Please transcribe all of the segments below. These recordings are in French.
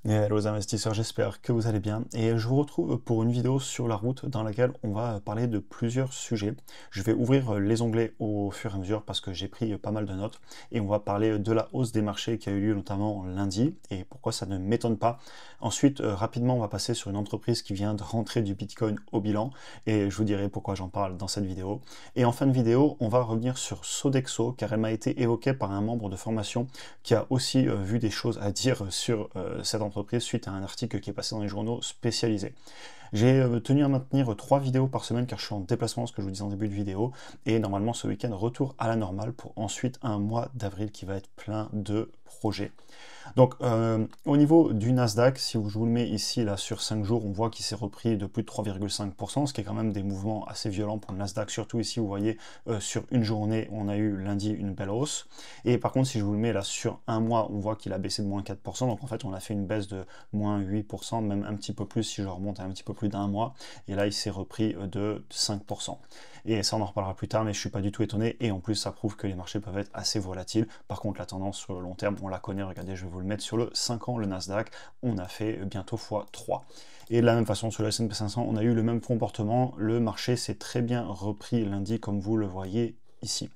Et hello les investisseurs, j'espère que vous allez bien. Et je vous retrouve pour une vidéo sur la route dans laquelle on va parler de plusieurs sujets. Je vais ouvrir les onglets au fur et à mesure parce que j'ai pris pas mal de notes. Et on va parler de la hausse des marchés qui a eu lieu notamment lundi et pourquoi ça ne m'étonne pas. Ensuite, rapidement, on va passer sur une entreprise qui vient de rentrer du Bitcoin au bilan. Et je vous dirai pourquoi j'en parle dans cette vidéo. Et en fin de vidéo, on va revenir sur Sodexo car elle m'a été évoquée par un membre de formation qui a aussi vu des choses à dire sur cette entreprise suite à un article qui est passé dans les journaux spécialisés. J'ai tenu à maintenir 3 vidéos par semaine car je suis en déplacement, ce que je vous disais en début de vidéo, et normalement ce week-end retour à la normale pour ensuite un mois d'avril qui va être plein de projets. Donc au niveau du Nasdaq, si je vous le mets ici là sur 5 jours, on voit qu'il s'est repris de plus de 3,5%, ce qui est quand même des mouvements assez violents pour le Nasdaq, surtout ici vous voyez sur une journée on a eu lundi une belle hausse, et par contre si je vous le mets là sur un mois, on voit qu'il a baissé de moins 4%, donc en fait on a fait une baisse de moins 8%, même un petit peu plus si je remonte à un petit peu plus d'un mois, et là il s'est repris de 5%. Et ça on en reparlera plus tard, mais je suis pas du tout étonné, et en plus ça prouve que les marchés peuvent être assez volatiles. Par contre la tendance sur le long terme, on la connaît, regardez, je vais vous le mettre sur le 5 ans, le Nasdaq, on a fait bientôt x3. Et de la même façon sur le S&P 500, on a eu le même comportement, le marché s'est très bien repris lundi comme vous le voyez ici.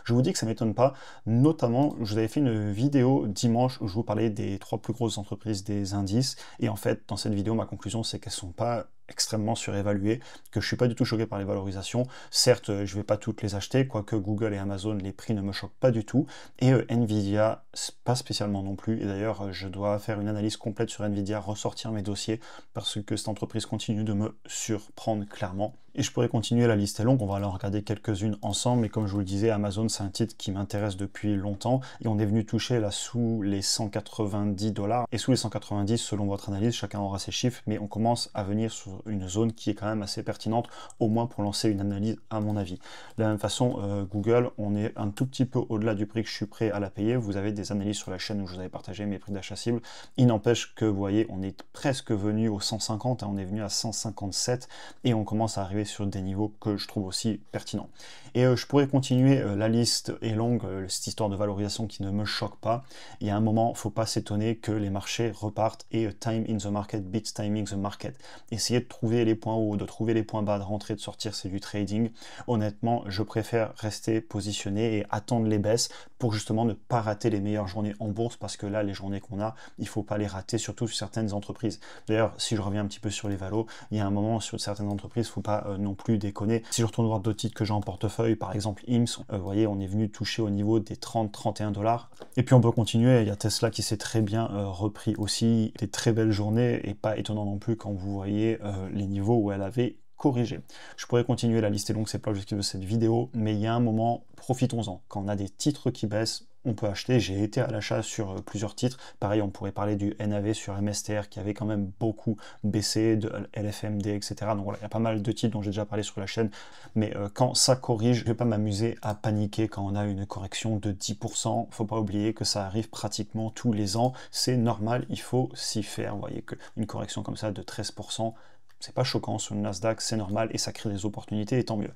Je vous dis que ça ne m'étonne pas, notamment, je vous avais fait une vidéo dimanche où je vous parlais des 3 plus grosses entreprises des indices, et en fait, dans cette vidéo, ma conclusion, c'est qu'elles ne sont pas extrêmement surévaluées, que je ne suis pas du tout choqué par les valorisations. Certes, je ne vais pas toutes les acheter, quoique Google et Amazon, les prix ne me choquent pas du tout, et Nvidia, pas spécialement non plus, et d'ailleurs, je dois faire une analyse complète sur Nvidia, ressortir mes dossiers, parce que cette entreprise continue de me surprendre clairement. Et je pourrais continuer, la liste est longue, on va aller en regarder quelques-unes ensemble, mais comme je vous le disais, Amazon c'est un titre qui m'intéresse depuis longtemps, et on est venu toucher là sous les 190 $, et sous les 190 selon votre analyse, chacun aura ses chiffres, mais on commence à venir sur une zone qui est quand même assez pertinente, au moins pour lancer une analyse à mon avis. De la même façon, Google, on est un tout petit peu au-delà du prix que je suis prêt à la payer, vous avez des analyses sur la chaîne où je vous avais partagé mes prix d'achat cible, il n'empêche que vous voyez, on est presque venu aux 150, on est venu à 157, et on commence à arriver sur des niveaux que je trouve aussi pertinents. Et je pourrais continuer, la liste est longue, cette histoire de valorisation qui ne me choque pas. Il y a un moment, il ne faut pas s'étonner que les marchés repartent et time in the market beats timing the market. Essayer de trouver les points hauts, de trouver les points bas, de rentrer, de sortir, c'est du trading. Honnêtement, je préfère rester positionné et attendre les baisses pour justement ne pas rater les meilleures journées en bourse, parce que là, les journées qu'on a, il ne faut pas les rater, surtout sur certaines entreprises. D'ailleurs, si je reviens un petit peu sur les valos, il y a un moment sur certaines entreprises, il ne faut pas non plus déconner. Si je retourne voir d'autres titres que j'ai en portefeuille, par exemple IMS, vous voyez, on est venu toucher au niveau des 30-31 $. Et puis on peut continuer, il y a Tesla qui s'est très bien repris aussi, des très belles journées, et pas étonnant non plus quand vous voyez les niveaux où elle avait corrigé. Je pourrais continuer, la liste est longue, c'est pas l'objectif de cette vidéo, mais il y a un moment, profitons-en. Quand on a des titres qui baissent, on peut acheter. J'ai été à l'achat sur plusieurs titres. Pareil, on pourrait parler du NAV sur MSTR qui avait quand même beaucoup baissé, de LFMD, etc. Donc voilà, il y a pas mal de titres dont j'ai déjà parlé sur la chaîne. Mais quand ça corrige, je ne vais pas m'amuser à paniquer quand on a une correction de 10%. Faut pas oublier que ça arrive pratiquement tous les ans. C'est normal, il faut s'y faire. Vous voyez qu'une correction comme ça de 13%, c'est pas choquant sur le Nasdaq, c'est normal et ça crée des opportunités et tant mieux.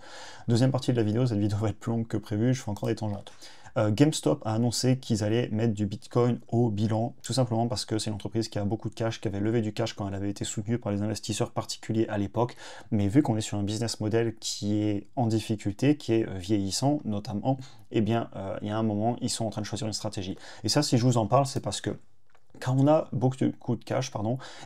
Deuxième partie de la vidéo, cette vidéo va être plus longue que prévu, je fais encore des tangentes. GameStop a annoncé qu'ils allaient mettre du Bitcoin au bilan, tout simplement parce que c'est une entreprise qui a beaucoup de cash, qui avait levé du cash quand elle avait été soutenue par les investisseurs particuliers à l'époque, mais vu qu'on est sur un business model qui est en difficulté, qui est vieillissant notamment, eh bien il y a un moment, ils sont en train de choisir une stratégie. Et ça, si je vous en parle, c'est parce que quand on a beaucoup de cash,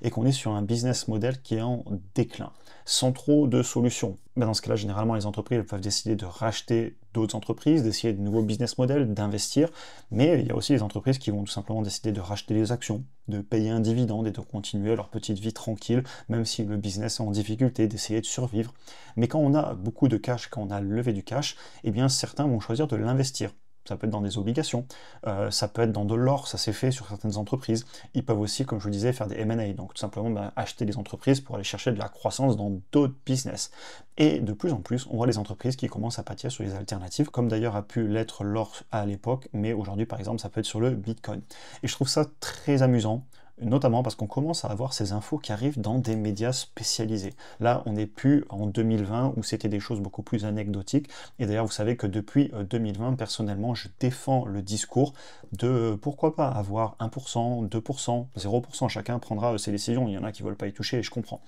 et qu'on est sur un business model qui est en déclin, sans trop de solutions, ben dans ce cas-là, généralement, les entreprises peuvent décider de racheter d'autres entreprises, d'essayer de nouveaux business models, d'investir, mais il y a aussi les entreprises qui vont tout simplement décider de racheter des actions, de payer un dividende et de continuer leur petite vie tranquille, même si le business est en difficulté, d'essayer de survivre. Mais quand on a beaucoup de cash, quand on a levé du cash, eh bien certains vont choisir de l'investir. Ça peut être dans des obligations, ça peut être dans de l'or, ça s'est fait sur certaines entreprises. Ils peuvent aussi, comme je vous disais, faire des M&A, donc tout simplement acheter des entreprises pour aller chercher de la croissance dans d'autres business. Et de plus en plus, on voit les entreprises qui commencent à pâtir sur les alternatives, comme d'ailleurs a pu l'être l'or à l'époque, mais aujourd'hui par exemple ça peut être sur le Bitcoin. Et je trouve ça très amusant. notamment parce qu'on commence à avoir ces infos qui arrivent dans des médias spécialisés. Là, on n'est plus en 2020 où c'était des choses beaucoup plus anecdotiques. Et d'ailleurs, vous savez que depuis 2020, personnellement, je défends le discours de pourquoi pas avoir 1%, 2%, 0%. Chacun prendra ses décisions. Il y en a qui ne veulent pas y toucher et je comprends.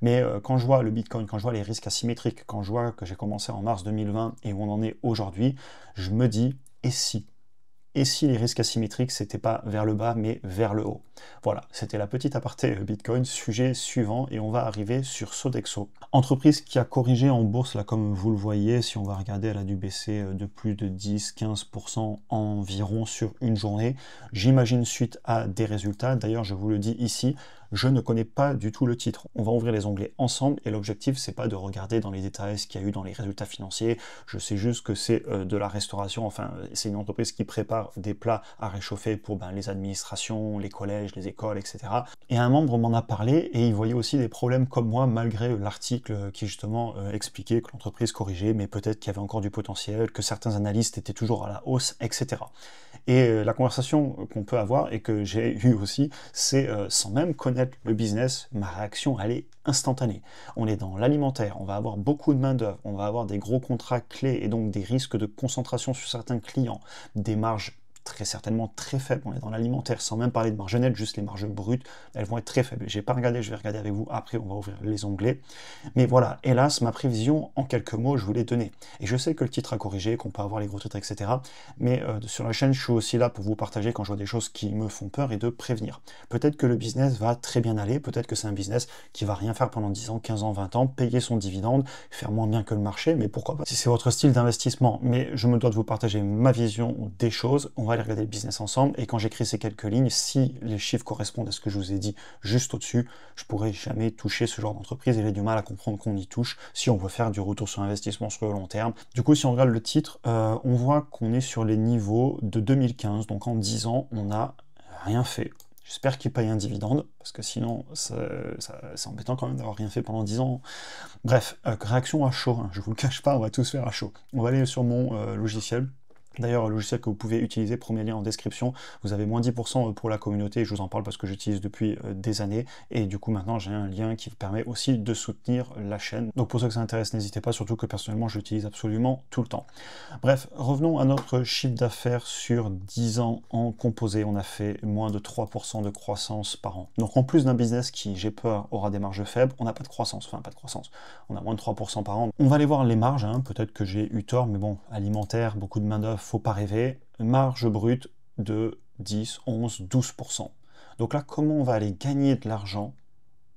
Mais quand je vois le Bitcoin, quand je vois les risques asymétriques, quand je vois que j'ai commencé en mars 2020 et où on en est aujourd'hui, je me dis, et si? Et si les risques asymétriques, c'était pas vers le bas, mais vers le haut? Voilà, c'était la petite aparté Bitcoin, sujet suivant, et on va arriver sur Sodexo. Entreprise qui a corrigé en bourse, là, comme vous le voyez, si on va regarder, elle a dû baisser de plus de 10-15% environ sur une journée. J'imagine suite à des résultats. D'ailleurs, je vous le dis ici, je ne connais pas du tout le titre. On va ouvrir les onglets ensemble et l'objectif c'est pas de regarder dans les détails ce qu'il y a eu dans les résultats financiers. Je sais juste que c'est de la restauration, enfin c'est une entreprise qui prépare des plats à réchauffer pour les administrations, les collèges, les écoles, etc. Et un membre m'en a parlé et il voyait aussi des problèmes comme moi malgré l'article qui justement expliquait que l'entreprise corrigeait, mais peut-être qu'il y avait encore du potentiel, que certains analystes étaient toujours à la hausse, etc. Et la conversation qu'on peut avoir et que j'ai eue aussi, c'est sans même connaître le business, ma réaction elle est instantanée. On est dans l'alimentaire, on va avoir beaucoup de main-d'œuvre, on va avoir des gros contrats clés et donc des risques de concentration sur certains clients, des marges très certainement très faibles. On est dans l'alimentaire, sans même parler de marge nette, juste les marges brutes, elles vont être très faibles. J'ai pas regardé, je vais regarder avec vous après, on va ouvrir les onglets. Mais voilà, hélas, ma prévision, en quelques mots, je vous l'ai donnée. Et je sais que le titre a corrigé, qu'on peut avoir les gros titres, etc. Mais sur la chaîne, je suis aussi là pour vous partager quand je vois des choses qui me font peur et de prévenir. Peut-être que le business va très bien aller, peut-être que c'est un business qui va rien faire pendant 10 ans, 15 ans, 20 ans, payer son dividende, faire moins bien que le marché, mais pourquoi pas si c'est votre style d'investissement. Mais je me dois de vous partager ma vision des choses. On va aller regarder le business ensemble et quand j'écris ces quelques lignes, si les chiffres correspondent à ce que je vous ai dit juste au-dessus, je pourrais jamais toucher ce genre d'entreprise et j'ai du mal à comprendre qu'on y touche si on veut faire du retour sur investissement sur le long terme. Du coup, si on regarde le titre, on voit qu'on est sur les niveaux de 2015, donc en 10 ans, on n'a rien fait. J'espère qu'il paye un dividende, parce que sinon, c'est embêtant quand même d'avoir rien fait pendant 10 ans. Bref, réaction à chaud, hein, je vous le cache pas, on va tous faire à chaud. On va aller sur mon logiciel. D'ailleurs, un logiciel que vous pouvez utiliser, premier lien en description, vous avez moins 10% pour la communauté, je vous en parle parce que j'utilise depuis des années, et du coup maintenant j'ai un lien qui vous permet aussi de soutenir la chaîne. Donc pour ceux que ça intéresse, n'hésitez pas, surtout que personnellement j'utilise absolument tout le temps. Bref, revenons à notre chiffre d'affaires sur 10 ans en composé, on a fait moins de 3% de croissance par an. Donc en plus d'un business qui, j'ai peur, aura des marges faibles, on n'a pas de croissance, enfin pas de croissance, on a moins de 3% par an. On va aller voir les marges, hein. Peut-être que j'ai eu tort, mais bon, alimentaire, beaucoup de main-d'œuvre, faut pas rêver, marge brute de 10, 11, 12%. Donc là, comment on va aller gagner de l'argent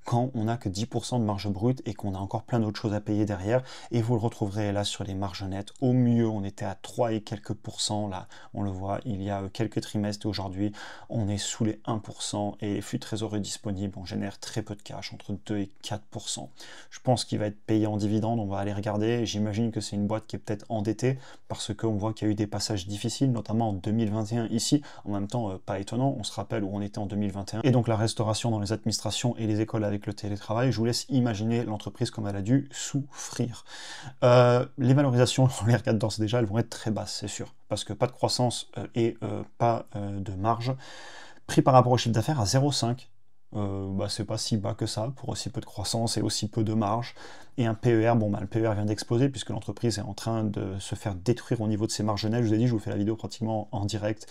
quand on n'a que 10% de marge brute et qu'on a encore plein d'autres choses à payer derrière, et vous le retrouverez là sur les marges nettes. Au mieux, on était à 3 et quelques pourcents, là, on le voit, il y a quelques trimestres, aujourd'hui, on est sous les 1%, et les flux trésorerie disponibles, on génère très peu de cash, entre 2 et 4%. Je pense qu'il va être payé en dividende, on va aller regarder, j'imagine que c'est une boîte qui est peut-être endettée, parce qu'on voit qu'il y a eu des passages difficiles, notamment en 2021 ici, en même temps, pas étonnant, on se rappelle où on était en 2021, et donc la restauration dans les administrations et les écoles avec le télétravail, je vous laisse imaginer l'entreprise comme elle a dû souffrir. Les valorisations, on les regarde d'ores et déjà, elles vont être très basses, c'est sûr, parce que pas de croissance et pas de marge. Prix par rapport au chiffre d'affaires à 0,5. C'est pas si bas que ça pour aussi peu de croissance et aussi peu de marge. Et un PER, le PER vient d'exploser puisque l'entreprise est en train de se faire détruire au niveau de ses marges nettes. Je vous ai dit, je vous fais la vidéo pratiquement en direct.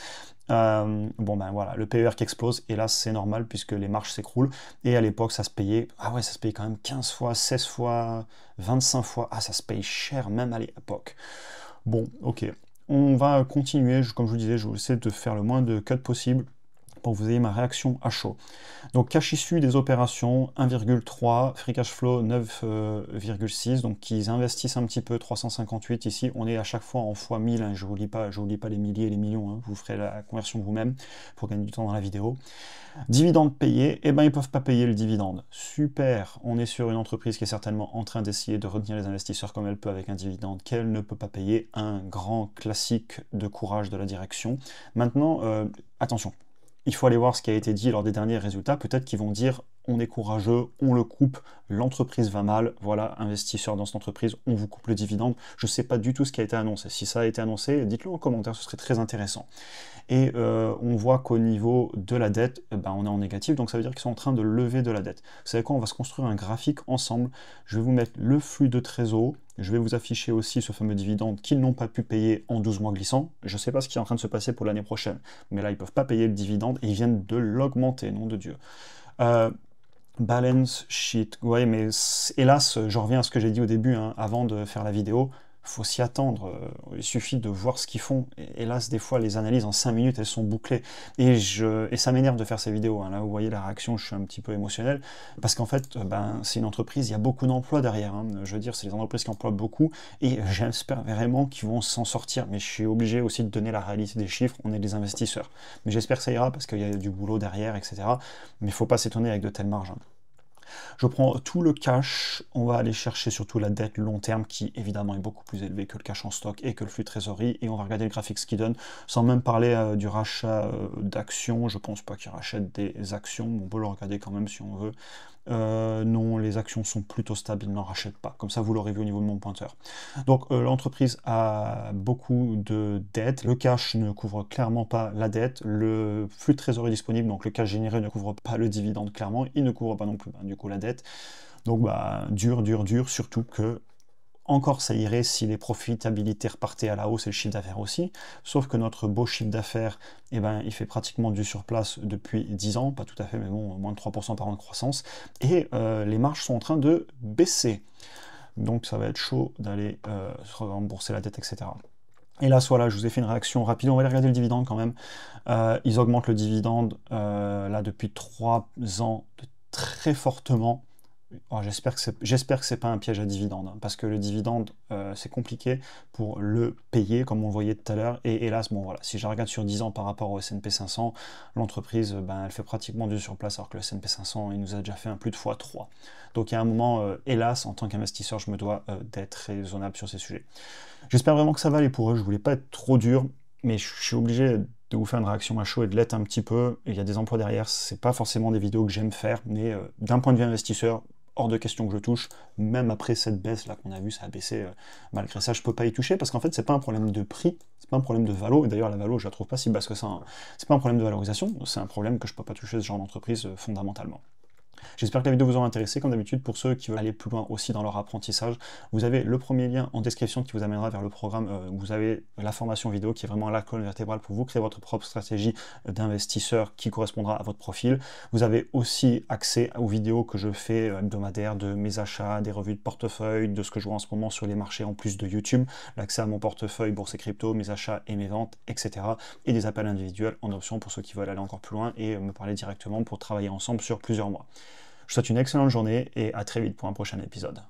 Voilà, le PER qui explose, et là c'est normal puisque les marges s'écroulent. Et à l'époque, ça se payait, ça se payait quand même 15 fois, 16 fois, 25 fois. Ça se paye cher même à l'époque. Bon, ok. On va continuer, comme je vous disais, je vais essayer de faire le moins de cuts possible pour que vous ayez ma réaction à chaud. Donc cash issu des opérations 1,3, free cash flow 9,6, donc ils investissent un petit peu, 358 ici, on est à chaque fois en fois 1000, hein, je vous lis pas les milliers et les millions, hein, vous ferez la conversion vous-même pour gagner du temps dans la vidéo. Dividende payé, ils ne peuvent pas payer le dividende. Super, on est sur une entreprise qui est certainement en train d'essayer de retenir les investisseurs comme elle peut avec un dividende qu'elle ne peut pas payer, un grand classique de courage de la direction. Maintenant, attention, il faut aller voir ce qui a été dit lors des derniers résultats. Peut-être qu'ils vont dire on est courageux, on le coupe, l'entreprise va mal, voilà, investisseurs dans cette entreprise, on vous coupe le dividende. Je ne sais pas du tout ce qui a été annoncé. Si ça a été annoncé, dites-le en commentaire, ce serait très intéressant. et on voit qu'au niveau de la dette, ben, on est en négatif, donc ça veut dire qu'ils sont en train de lever de la dette. Vous savez quoi, on va se construire un graphique ensemble, je vais vous mettre le flux de trésor, je vais vous afficher aussi ce fameux dividende qu'ils n'ont pas pu payer en 12 mois glissants. Je ne sais pas ce qui est en train de se passer pour l'année prochaine, mais là ils ne peuvent pas payer le dividende et ils viennent de l'augmenter, nom de Dieu. Balance sheet, ouais, mais hélas, je reviens à ce que j'ai dit au début, hein, avant de faire la vidéo, faut s'y attendre, il suffit de voir ce qu'ils font. Et hélas, des fois, les analyses en 5 minutes, elles sont bouclées. Et ça m'énerve de faire ces vidéos, hein. Là, vous voyez la réaction, je suis un petit peu émotionnel, parce qu'en fait, ben, c'est une entreprise, il y a beaucoup d'emplois derrière, hein. Je veux dire, c'est des entreprises qui emploient beaucoup, et j'espère vraiment qu'ils vont s'en sortir, mais je suis obligé aussi de donner la réalité des chiffres, on est des investisseurs. Mais j'espère que ça ira, parce qu'il y a du boulot derrière, etc. Mais il ne faut pas s'étonner avec de telles marges, hein. Je prends tout le cash, on va aller chercher surtout la dette long terme qui évidemment est beaucoup plus élevée que le cash en stock et que le flux de trésorerie, et on va regarder le graphique ce qu'il donne, sans même parler du rachat d'actions. Je pense pas qu'ils rachètent des actions, on peut le regarder quand même si on veut. Non, les actions sont plutôt stables, ils n'en rachètent pas. Comme ça, vous l'aurez vu au niveau de mon pointeur. Donc, l'entreprise a beaucoup de dettes. Le cash ne couvre clairement pas la dette. Le flux de trésorerie disponible, donc le cash généré, ne couvre pas le dividende clairement. Il ne couvre pas non plus, du coup, la dette. Donc, bah, dur, surtout que encore ça irait si les profitabilités repartaient à la hausse et le chiffre d'affaires aussi, sauf que notre beau chiffre d'affaires, eh ben, il fait pratiquement du surplace depuis 10 ans, pas tout à fait, mais bon, moins de 3% par an de croissance, et les marges sont en train de baisser. Donc ça va être chaud d'aller se rembourser la dette, etc. Et là, voilà, je vous ai fait une réaction rapide, on va aller regarder le dividende quand même. Ils augmentent le dividende là depuis 3 ans très fortement. Oh, j'espère que c'est pas un piège à dividende, hein, parce que le dividende, c'est compliqué pour le payer, comme on le voyait tout à l'heure, et hélas, bon voilà, si je regarde sur 10 ans par rapport au S&P 500, l'entreprise, ben, elle fait pratiquement du surplace, alors que le S&P 500, il nous a déjà fait un plus de x3. Donc il y a un moment, hélas, en tant qu'investisseur, je me dois d'être raisonnable sur ces sujets. J'espère vraiment que ça va aller pour eux, je voulais pas être trop dur, mais je suis obligé de vous faire une réaction à chaud et de l'être un petit peu. Il y a des emplois derrière, c'est pas forcément des vidéos que j'aime faire, mais d'un point de vue investisseur, hors de question que je touche, même après cette baisse là qu'on a vu, ça a baissé, malgré ça je peux pas y toucher, parce qu'en fait c'est pas un problème de prix, c'est pas un problème de valo, et d'ailleurs la valo je la trouve pas si basse que ça, hein. C'est pas un problème de valorisation, c'est un problème que je peux pas toucher ce genre d'entreprise fondamentalement. J'espère que la vidéo vous aura intéressé. Comme d'habitude, pour ceux qui veulent aller plus loin aussi dans leur apprentissage, vous avez le premier lien en description qui vous amènera vers le programme où vous avez la formation vidéo qui est vraiment la colonne vertébrale pour vous créer votre propre stratégie d'investisseur qui correspondra à votre profil. Vous avez aussi accès aux vidéos que je fais hebdomadaires de mes achats, des revues de portefeuille, de ce que je vois en ce moment sur les marchés en plus de YouTube, l'accès à mon portefeuille bourse et crypto, mes achats et mes ventes, etc. Et des appels individuels en option pour ceux qui veulent aller encore plus loin et me parler directement pour travailler ensemble sur plusieurs mois. Je vous souhaite une excellente journée et à très vite pour un prochain épisode.